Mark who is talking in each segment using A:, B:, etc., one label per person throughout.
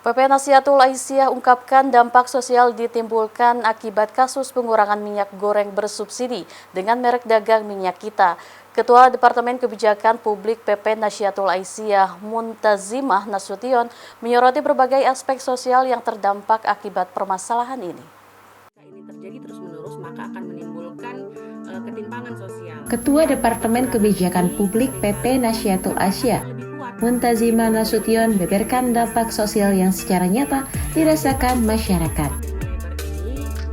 A: PP Nasihatul Aisyah ungkapkan dampak sosial ditimbulkan akibat kasus pengurangan minyak goreng bersubsidi dengan merek dagang Minyak Kita. Ketua Departemen Kebijakan Publik PP Nasihatul Aisyah Muntazimah Nasution menyoroti berbagai aspek sosial yang terdampak akibat permasalahan ini.
B: Ini terjadi terus-menerus maka akan menimbulkan ketimpangan sosial.
C: Ketua Departemen Kebijakan Publik PP Nasihatul Aisyah Muntazimah Nasution beberkan dampak sosial yang secara nyata dirasakan masyarakat.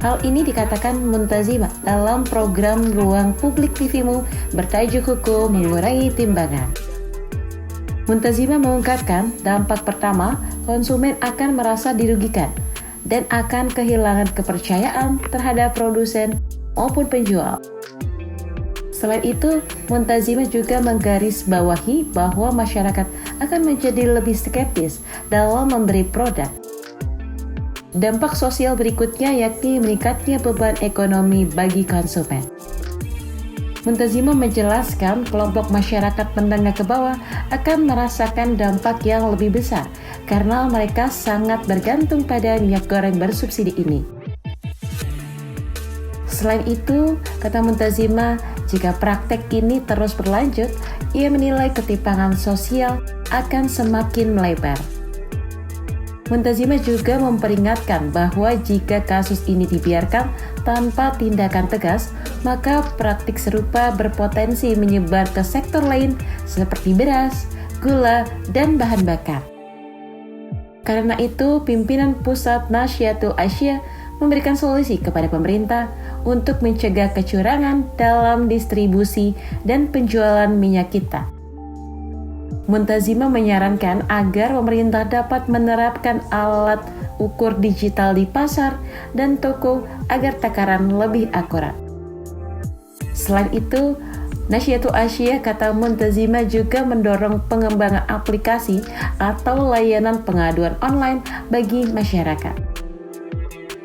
C: Hal ini dikatakan Muntazimah dalam program Ruang Publik TVmu bertajuk Hukum Mengurangi Timbangan. Muntazimah mengungkapkan dampak pertama, konsumen akan merasa dirugikan dan akan kehilangan kepercayaan terhadap produsen maupun penjual. Selain itu, Muntazimah juga menggarisbawahi bahwa masyarakat akan menjadi lebih skeptis dalam memberi produk. Dampak sosial berikutnya yakni meningkatnya beban ekonomi bagi konsumen. Muntazimah menjelaskan kelompok masyarakat menengah ke bawah akan merasakan dampak yang lebih besar karena mereka sangat bergantung pada minyak goreng bersubsidi ini. Selain itu, kata Muntazimah, jika praktek ini terus berlanjut, ia menilai ketimpangan sosial akan semakin melebar. Muntazimah juga memperingatkan bahwa jika kasus ini dibiarkan tanpa tindakan tegas, maka praktik serupa berpotensi menyebar ke sektor lain seperti beras, gula, dan bahan bakar. Karena itu, pimpinan Pusat Nasihatul Aisyah memberikan solusi kepada pemerintah untuk mencegah kecurangan dalam distribusi dan penjualan minyak kita. Muntazimah menyarankan agar pemerintah dapat menerapkan alat ukur digital di pasar dan toko agar takaran lebih akurat. Selain itu, Nasihatul Aisyah, kata Muntazimah, juga mendorong pengembangan aplikasi atau layanan pengaduan online bagi masyarakat.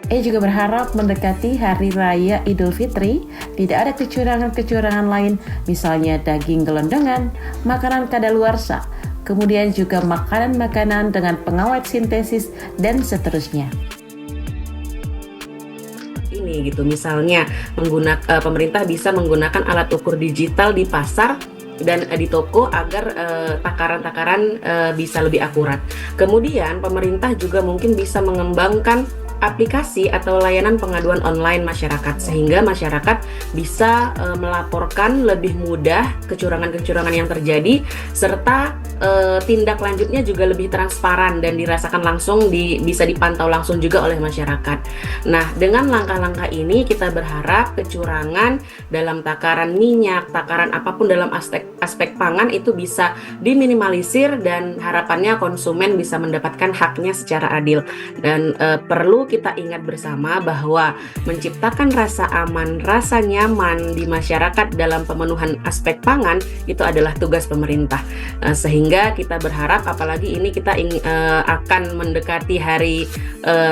C: Ia juga berharap mendekati Hari Raya Idul Fitri, tidak ada kecurangan-kecurangan lain, misalnya daging gelondongan, makanan kadaluarsa, kemudian juga makanan-makanan dengan pengawet sintesis, dan seterusnya.
B: Ini gitu, misalnya pemerintah bisa menggunakan alat ukur digital di pasar dan di toko agar takaran-takaran bisa lebih akurat. Kemudian pemerintah juga mungkin bisa mengembangkan aplikasi atau layanan pengaduan online masyarakat sehingga masyarakat bisa melaporkan lebih mudah kecurangan-kecurangan yang terjadi serta tindak lanjutnya juga lebih transparan dan dirasakan langsung bisa dipantau langsung juga oleh masyarakat. Nah, dengan langkah-langkah ini kita berharap kecurangan dalam takaran minyak, takaran apapun dalam aspek pangan itu bisa diminimalisir dan harapannya konsumen bisa mendapatkan haknya secara adil. Dan perlu kita ingat bersama bahwa menciptakan rasa aman, rasa nyaman di masyarakat dalam pemenuhan aspek pangan itu adalah tugas pemerintah. Sehingga kita berharap, apalagi ini kita akan mendekati hari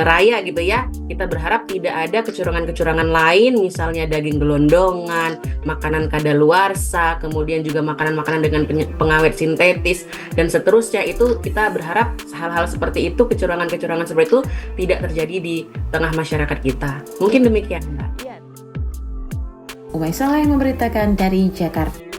B: raya gitu ya, kita berharap tidak ada kecurangan-kecurangan lain, misalnya daging gelondongan, makanan kadaluarsa, kemudian juga makanan-makanan dengan pengawet sintetis dan seterusnya. Itu kita berharap hal-hal seperti itu, kecurangan-kecurangan seperti itu tidak terjadi di tengah masyarakat kita. Mungkin demikian, Mbak.
C: Uwaisalah yang memberitakan dari Jakarta.